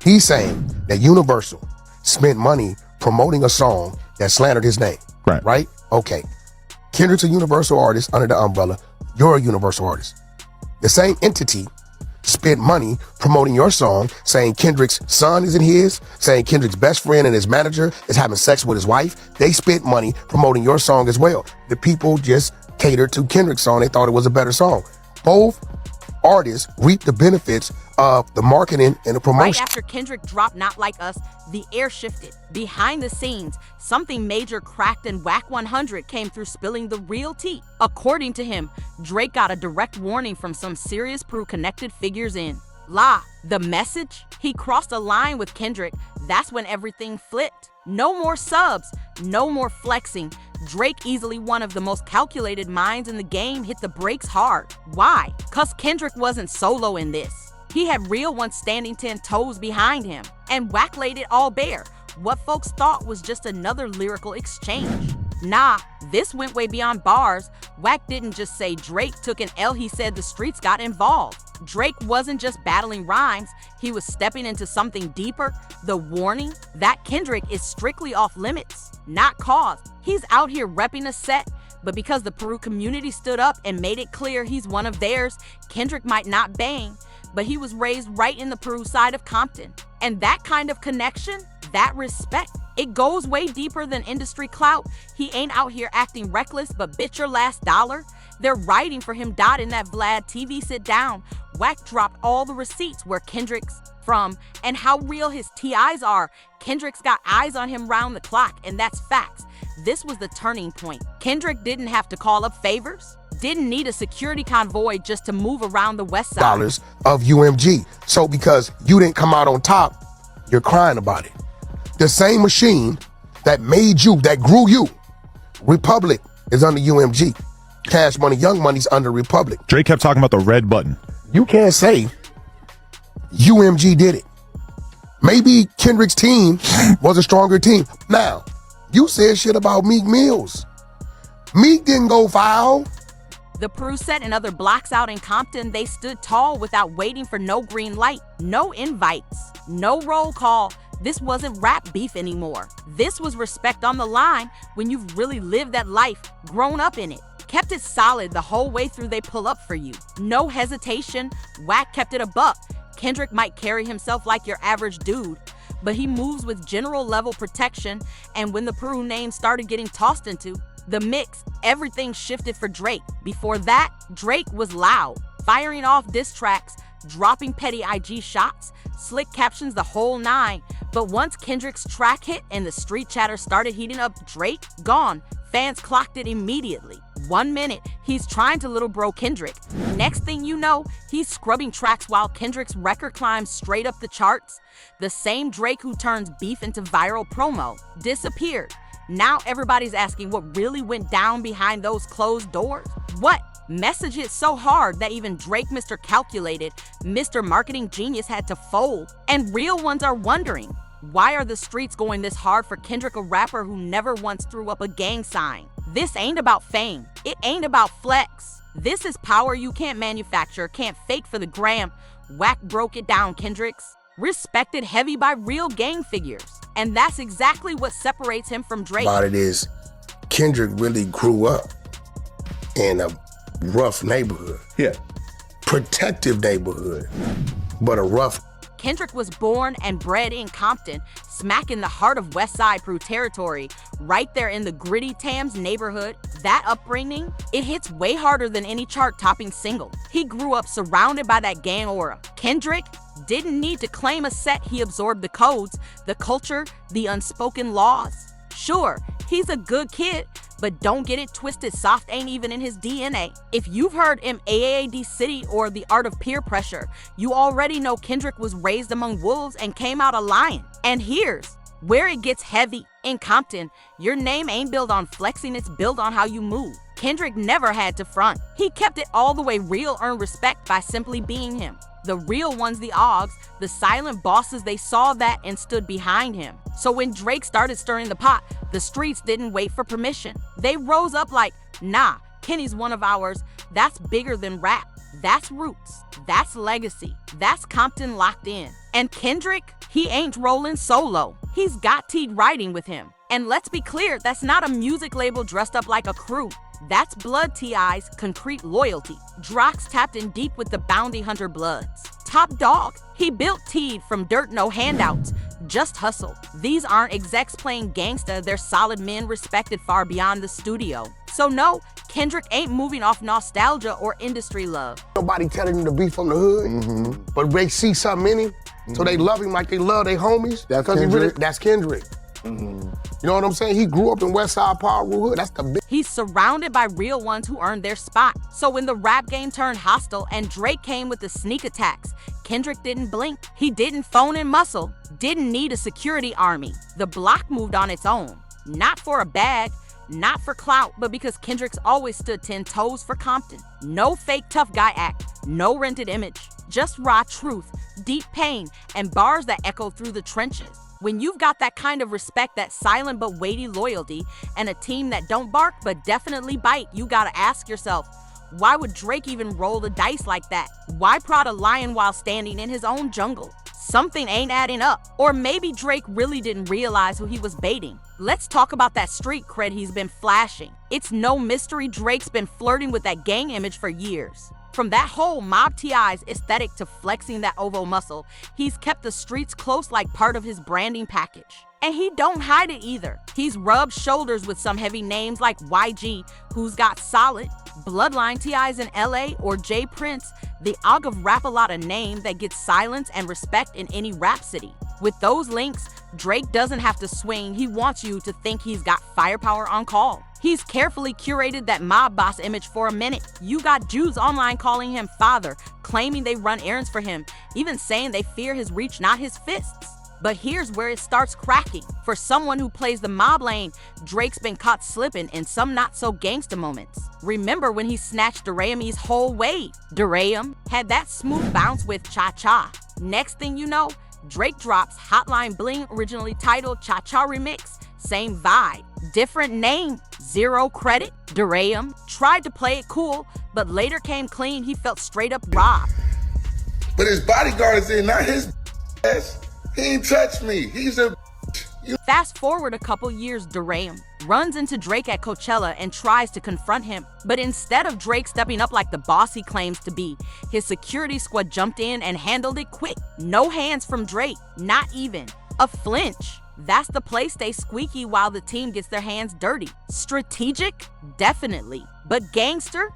He's saying that Universal spent money promoting a song that slandered his name. Right? Okay. Kendrick's a Universal artist under the umbrella. You're a Universal artist. The same entity spent money promoting your song, saying Kendrick's son isn't his, saying Kendrick's best friend and his manager is having sex with his wife. They spent money promoting your song as well. The people just catered to Kendrick's song. They thought it was a better song. Both artists reap the benefits of the marketing and the promotion. Right after Kendrick dropped Not Like Us, the air shifted. Behind the scenes, something major cracked and Wack 100 came through spilling the real tea. According to him, Drake got a direct warning from some serious Peru-connected figures in the message. He crossed a line with Kendrick. That's when everything flipped. No more subs, no more flexing. Drake, easily one of the most calculated minds in the game, hit the brakes hard. Why? Cause Kendrick wasn't solo in this. He had real ones standing 10 toes behind him. And Wack laid it all bare. What folks thought was just another lyrical exchange. Nah, this went way beyond bars. Wack didn't just say Drake took an L, he said the streets got involved. Drake wasn't just battling rhymes, he was stepping into something deeper. The warning that Kendrick is strictly off limits, not cause. He's out here repping a set, but because the Peru community stood up and made it clear he's one of theirs, Kendrick might not bang, but he was raised right in the Peru side of Compton. And that kind of connection, that respect, it goes way deeper than industry clout. He ain't out here acting reckless, but bitch your last dollar. They're writing for him. In that Vlad TV sit down, Wack dropped all the receipts where Kendrick's from and how real his TIs are. Kendrick's got eyes on him round the clock, and that's facts. This was the turning point. Kendrick didn't have to call up favors, didn't need a security convoy just to move around the west side. Dollars of UMG. So because you didn't come out on top, you're crying about it. The same machine that made you, that grew you, Republic, is under UMG. Cash Money, Young Money's under Republic. Drake kept talking about the red button. You can't say UMG did it. Maybe Kendrick's team was a stronger team. Now, you said shit about Meek Mills. Meek didn't go foul. The Peru set and other blocks out in Compton, they stood tall without waiting for no green light, no invites, no roll call. This wasn't rap beef anymore. This was respect on the line when you've really lived that life, grown up in it. Kept it solid the whole way through. They pull up for you. No hesitation. Wack kept it a buck. Kendrick might carry himself like your average dude, but he moves with general level protection. And when the Peru name started getting tossed into the mix, everything shifted for Drake. Before that, Drake was loud, firing off diss tracks, dropping petty IG shots, slick captions, the whole nine. But once Kendrick's track hit and the street chatter started heating up, Drake gone. Fans clocked it immediately. 1 minute, he's trying to little bro Kendrick. Next thing you know, he's scrubbing tracks while Kendrick's record climbs straight up the charts. The same Drake who turns beef into viral promo disappeared. Now everybody's asking what really went down behind those closed doors. What? Message hit so hard that even Drake, Mr. Calculated, Mr. Marketing Genius, had to fold. And real ones are wondering, why are the streets going this hard for Kendrick, a rapper who never once threw up a gang sign? This ain't about fame. It ain't about flex. This is power you can't manufacture, can't fake for the gram. Wack broke it down, Kendrick's respected heavy by real gang figures. And that's exactly what separates him from Drake. About it is, Kendrick really grew up in a rough neighborhood. Yeah. Protective neighborhood, but a rough. Kendrick was born and bred in Compton, smack in the heart of West Side Peru territory, right there in the gritty Tams neighborhood. That upbringing, it hits way harder than any chart-topping single. He grew up surrounded by that gang aura. Kendrick didn't need to claim a set. He absorbed the codes, the culture, the unspoken laws. Sure, he's a good kid, but don't get it twisted, soft ain't even in his DNA. If you've heard MAAD City or The Art of Peer Pressure, you already know Kendrick was raised among wolves and came out a lion. And here's where it gets heavy. In Compton, your name ain't built on flexing, it's built on how you move. Kendrick never had to front. He kept it all the way real, earned respect by simply being him. The real ones, the Oggs, the silent bosses, they saw that and stood behind him. So when Drake started stirring the pot, the streets didn't wait for permission. They rose up like, nah, Kenny's one of ours. That's bigger than rap. That's roots. That's legacy. That's Compton locked in. And Kendrick, he ain't rolling solo. He's got T riding with him. And let's be clear, that's not a music label dressed up like a crew. That's Blood T.I.'s concrete loyalty. Drox tapped in deep with the bounty hunter bloods. Top dog, he built T from dirt, no handouts, just hustle. These aren't execs playing gangsta, they're solid men respected far beyond the studio. So no, Kendrick ain't moving off nostalgia or industry love. Nobody telling him to be from the hood, but they see something in him, so they love him like they love their homies. That's Kendrick? That's Kendrick. You know what I'm saying? He grew up in West Side Piru hood. That's the big. He's surrounded by real ones who earned their spot. So when the rap game turned hostile and Drake came with the sneak attacks, Kendrick didn't blink. He didn't phone in muscle, didn't need a security army. The block moved on its own. Not for a bag, not for clout, but because Kendrick's always stood 10 toes for Compton. No fake tough guy act, no rented image. Just raw truth, deep pain, and bars that echo through the trenches. When you've got that kind of respect, that silent but weighty loyalty, and a team that don't bark but definitely bite, you gotta ask yourself, why would Drake even roll the dice like that? Why prod a lion while standing in his own jungle? Something ain't adding up. Or maybe Drake really didn't realize who he was baiting. Let's talk about that street cred he's been flashing. It's no mystery Drake's been flirting with that gang image for years. From that whole Mob T.I.'s aesthetic to flexing that oval muscle, he's kept the streets close like part of his branding package. And he don't hide it either. He's rubbed shoulders with some heavy names like YG, who's got solid, Bloodline T.I.'s in LA, or J Prince, the Og of Rap-A-Lotta name that gets silence and respect in any rap city. With those links, Drake doesn't have to swing. He wants you to think he's got firepower on call. He's carefully curated that mob boss image for a minute. You got Jews online calling him father, claiming they run errands for him, even saying they fear his reach, not his fists. But here's where it starts cracking. For someone who plays the mob lane, Drake's been caught slipping in some not-so-gangsta moments. Remember when he snatched Durame's whole wave? Durame had that smooth bounce with Cha Cha. Next thing you know, Drake drops Hotline Bling, originally titled Cha Cha Remix. Same vibe, different name, zero credit. Durame tried to play it cool, but later came clean. He felt straight up robbed. But his bodyguard is in, not his ass. He ain't touched me. He's a. Fast forward a couple years, Durame runs into Drake at Coachella and tries to confront him. But instead of Drake stepping up like the boss he claims to be, his security squad jumped in and handled it quick. No hands from Drake, not even a flinch. That's the play, stay squeaky while the team gets their hands dirty. Strategic? Definitely. But gangster?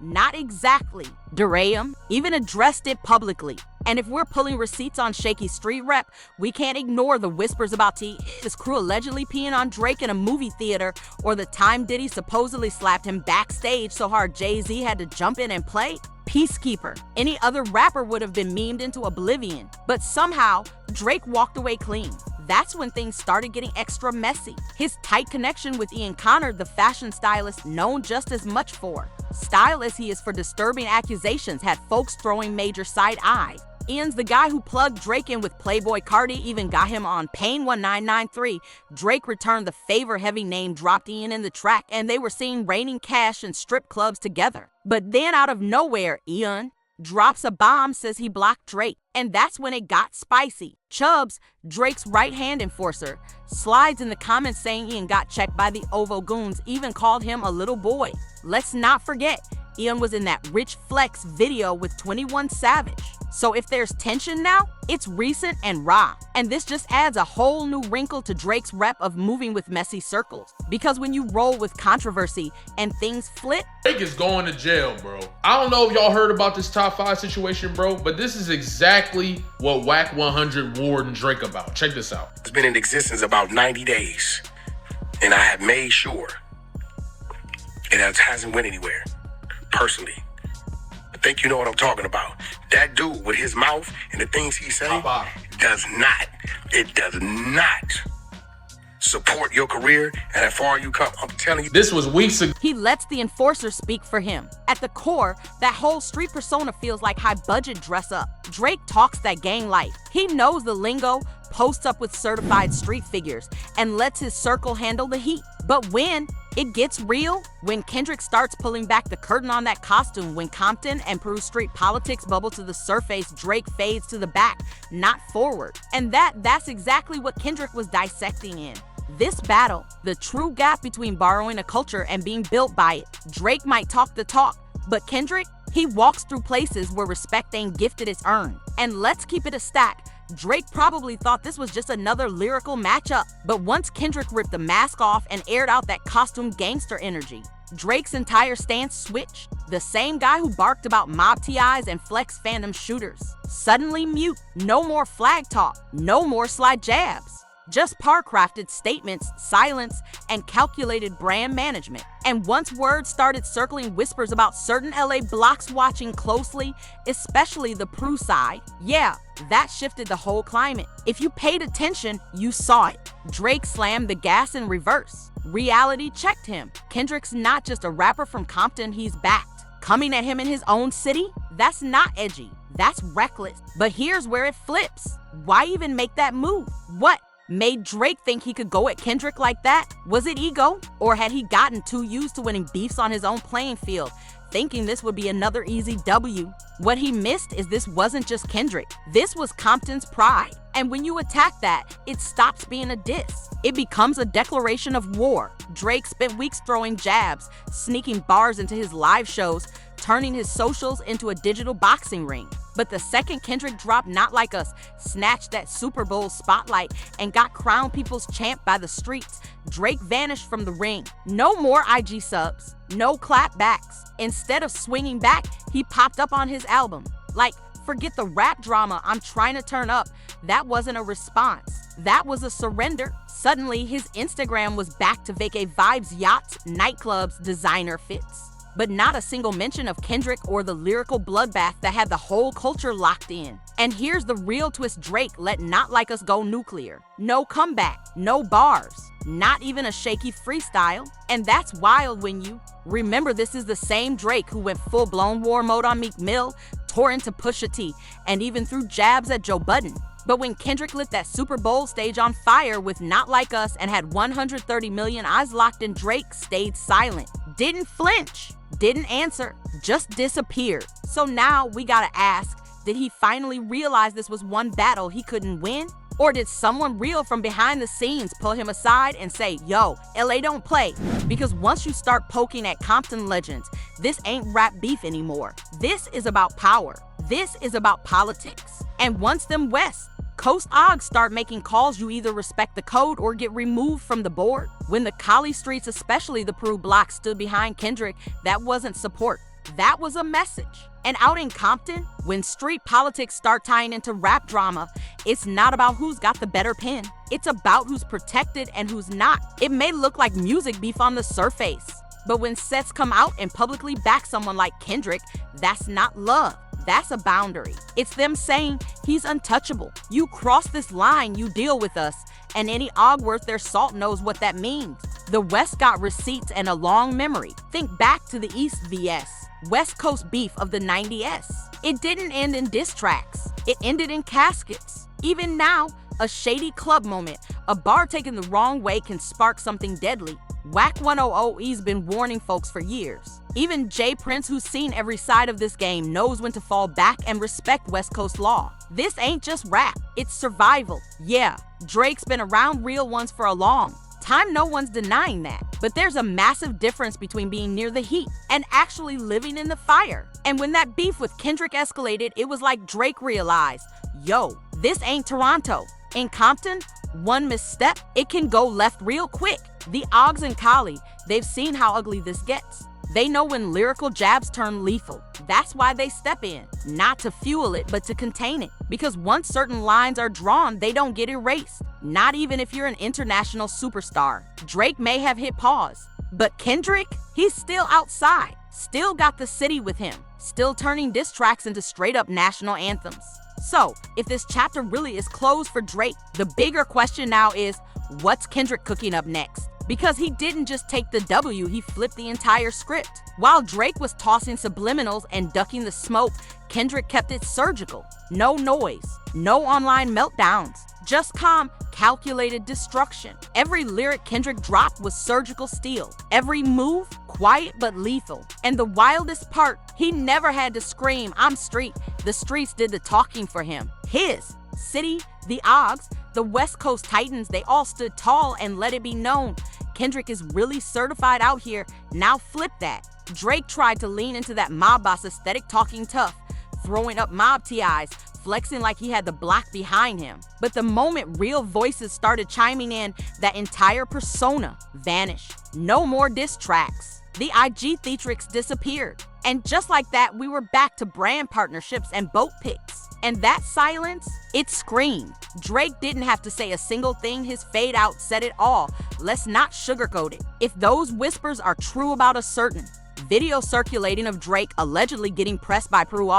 Not exactly. Durame even addressed it publicly. And if we're pulling receipts on shaky street rep, we can't ignore the whispers about his crew allegedly peeing on Drake in a movie theater, or the time Diddy supposedly slapped him backstage so hard Jay-Z had to jump in and play. Peacekeeper. Any other rapper would have been memed into oblivion. But somehow, Drake walked away clean. That's when things started getting extra messy. His tight connection with Ian Connor, the fashion stylist known just as much for style as he is for disturbing accusations, had folks throwing major side eye. Ian's the guy who plugged Drake in with Playboy Cardi, even got him on Pain 1993. Drake returned the favor, heavy name dropped Ian in the track, and they were seen raining cash in strip clubs together. But then out of nowhere, Ian drops a bomb, says he blocked Drake. And that's when it got spicy. Chubbs, Drake's right-hand enforcer, slides in the comments saying Ian got checked by the Ovo goons, even called him a little boy. Let's not forget, Ian was in that Rich Flex video with 21 Savage. So if there's tension now, it's recent and raw. And this just adds a whole new wrinkle to Drake's rep of moving with messy circles. Because when you roll with controversy and things flip, Drake is going to jail, bro. I don't know if y'all heard about this top 5 situation, bro, but this is exactly what Wack 100 warned Drake about. Check this out. It's been in existence about 90 days, and I have made sure it hasn't went anywhere, personally. I think you know what I'm talking about. That dude with his mouth and the things he says does not support your career, and as far as you come, I'm telling you. This was weeks ago. he lets the enforcer speak for him. At the core, that whole street persona feels like high-budget dress-up. Drake talks that gang life. He knows the lingo, posts up with certified street figures and lets his circle handle the heat. But when it gets real, when Kendrick starts pulling back the curtain on that costume, when Compton and Piru street politics bubble to the surface, Drake fades to the back, not forward. And that's exactly what Kendrick was dissecting in this battle, the true gap between borrowing a culture and being built by it. Drake might talk the talk, but Kendrick, he walks through places where respect ain't gifted, it's earned. And let's keep it a stack. Drake probably thought this was just another lyrical matchup, but once Kendrick ripped the mask off and aired out that costume gangster energy, Drake's entire stance switched. The same guy who barked about mob TIs and flex fandom shooters suddenly mute. No more flag talk, no more slide jabs. Just par-crafted statements, silence, and calculated brand management. And once words started circling whispers about certain LA blocks watching closely, especially the Piru side, yeah, that shifted the whole climate. If you paid attention, you saw it. Drake slammed the gas in reverse. Reality checked him. Kendrick's not just a rapper from Compton, he's backed. Coming at him in his own city? That's not edgy, that's reckless. But here's where it flips. Why even make that move? What made Drake think he could go at Kendrick like that? Was it ego? Or had he gotten too used to winning beefs on his own playing field, thinking this would be another easy W? What he missed is this wasn't just Kendrick. This was Compton's pride. And when you attack that, it stops being a diss. It becomes a declaration of war. Drake spent weeks throwing jabs, sneaking bars into his live shows, turning his socials into a digital boxing ring. But the second Kendrick dropped Not Like Us, snatched that Super Bowl spotlight, and got crowned people's champ by the streets, Drake vanished from the ring. No more IG subs, no clapbacks. Instead of swinging back, he popped up on his album. Like, forget the rap drama, I'm trying to turn up. That wasn't a response. That was a surrender. Suddenly, his Instagram was back to vacay vibes, yachts, nightclubs, designer fits. But not a single mention of Kendrick or the lyrical bloodbath that had the whole culture locked in. And here's the real twist: Drake let Not Like Us go nuclear. No comeback, no bars, not even a shaky freestyle. And that's wild when you remember this is the same Drake who went full-blown war mode on Meek Mill, tore into Pusha T, and even threw jabs at Joe Budden. But when Kendrick lit that Super Bowl stage on fire with Not Like Us and had 130 million eyes locked in, Drake stayed silent, didn't flinch, didn't answer, just disappeared. So now we gotta ask, did he finally realize this was one battle he couldn't win? Or did someone real from behind the scenes pull him aside and say, yo, LA don't play? Because once you start poking at Compton legends, this ain't rap beef anymore. This is about power. This is about politics. And once them West Coast Ogs start making calls, you either respect the code or get removed from the board. When the Cali streets, especially the Piru block, stood behind Kendrick, that wasn't support. That was a message. And out in Compton, when street politics start tying into rap drama, it's not about who's got the better pen. It's about who's protected and who's not. It may look like music beef on the surface, but when sets come out and publicly back someone like Kendrick, that's not love. That's a boundary. It's them saying, he's untouchable. You cross this line, you deal with us. And any og worth their salt knows what that means. The West got receipts and a long memory. Think back to the East vs. West Coast beef of the 90s. It didn't end in diss tracks. It ended in caskets. Even now, a shady club moment, a bar taken the wrong way can spark something deadly. Wack 100E's been warning folks for years. Even J Prince, who's seen every side of this game, knows when to fall back and respect West Coast law. This ain't just rap, it's survival. Yeah, Drake's been around real ones for a long time, no one's denying that. But there's a massive difference between being near the heat and actually living in the fire. And when that beef with Kendrick escalated, it was like Drake realized, yo, this ain't Toronto. In Compton, one misstep, it can go left real quick. The Ogs and Cali, they've seen how ugly this gets. They know when lyrical jabs turn lethal. That's why they step in, not to fuel it, but to contain it. Because once certain lines are drawn, they don't get erased. Not even if you're an international superstar. Drake may have hit pause, but Kendrick, he's still outside, still got the city with him, still turning diss tracks into straight up national anthems. So, if this chapter really is closed for Drake, the bigger question now is, what's Kendrick cooking up next? Because he didn't just take the W, he flipped the entire script. While Drake was tossing subliminals and ducking the smoke, Kendrick kept it surgical. No noise, no online meltdowns, just calm, calculated destruction. Every lyric Kendrick dropped was surgical steel. Every move, quiet but lethal. And the wildest part, he never had to scream, "I'm street." The streets did the talking for him. His city, the Oggs, the West Coast Titans, they all stood tall and let it be known. Kendrick is really certified out here. Now flip that. Drake tried to lean into that mob boss aesthetic, talking tough, throwing up mob TIs, flexing like he had the block behind him. But the moment real voices started chiming in, that entire persona vanished. No more diss tracks. The IG theatrics disappeared. And just like that, we were back to brand partnerships and boat picks. And that silence, it screamed. Drake didn't have to say a single thing, his fade out said it all. Let's not sugarcoat it. If those whispers are true about a certain video circulating of Drake allegedly getting pressed by Piru,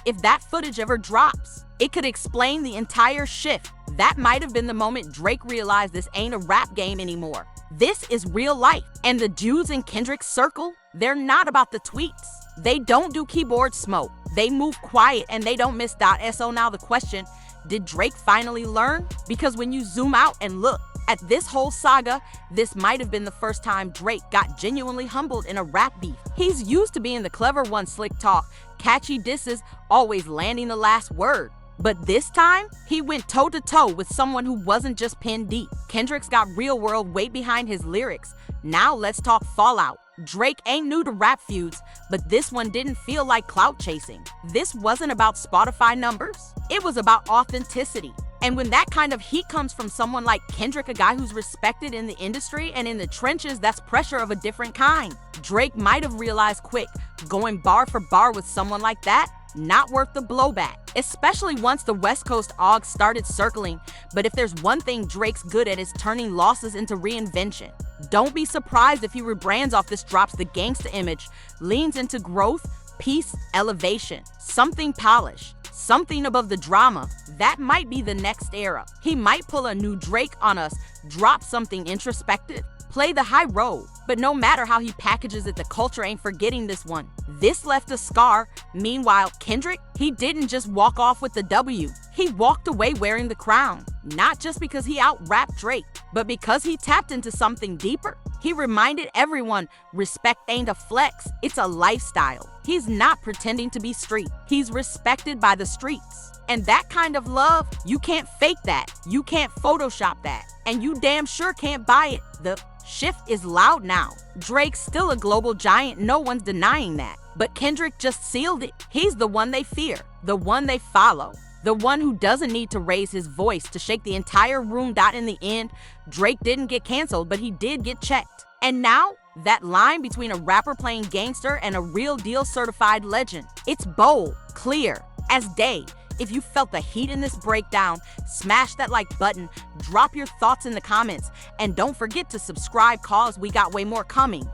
if that footage ever drops, it could explain the entire shift. That might have been the moment Drake realized this ain't a rap game anymore. This is real life. And the dudes in Kendrick's circle, they're not about the tweets. They don't do keyboard smoke. They move quiet and they don't miss . So now the question, did Drake finally learn? Because when you zoom out and look at this whole saga, this might have been the first time Drake got genuinely humbled in a rap beef. He's used to being the clever one, slick talk, catchy disses, always landing the last word. But this time, he went toe-to-toe with someone who wasn't just pen deep. Kendrick's got real-world weight behind his lyrics. Now let's talk fallout. Drake ain't new to rap feuds, but this one didn't feel like clout chasing. This wasn't about Spotify numbers. It was about authenticity. And when that kind of heat comes from someone like Kendrick, a guy who's respected in the industry and in the trenches, that's pressure of a different kind. Drake might have realized quick, going bar for bar with someone like that, not worth the blowback, especially once the West Coast Oggs started circling. But if there's one thing Drake's good at, is turning losses into reinvention. Don't be surprised if he rebrands off this, drops the gangsta image, leans into growth, peace, elevation, something polished, something above the drama. That might be the next era. He might pull a new Drake on us, drop something introspective, play the high road. But no matter how he packages it, the culture ain't forgetting this one. This left a scar. Meanwhile, Kendrick, he didn't just walk off with the W. He walked away wearing the crown. Not just because he out-rapped Drake, but because he tapped into something deeper. He reminded everyone, respect ain't a flex, it's a lifestyle. He's not pretending to be street. He's respected by the streets. And that kind of love, you can't fake that. You can't Photoshop that. And you damn sure can't buy it. The shift is loud now. Drake's still a global giant, no one's denying that. But Kendrick just sealed it. He's the one they fear, the one they follow, the one who doesn't need to raise his voice to shake the entire room. In the end, Drake didn't get canceled, but he did get checked. And now, that line between a rapper playing gangster and a real deal certified legend, it's bold, clear as day. If you felt the heat in this breakdown, smash that like button, drop your thoughts in the comments, and don't forget to subscribe, cause we got way more coming.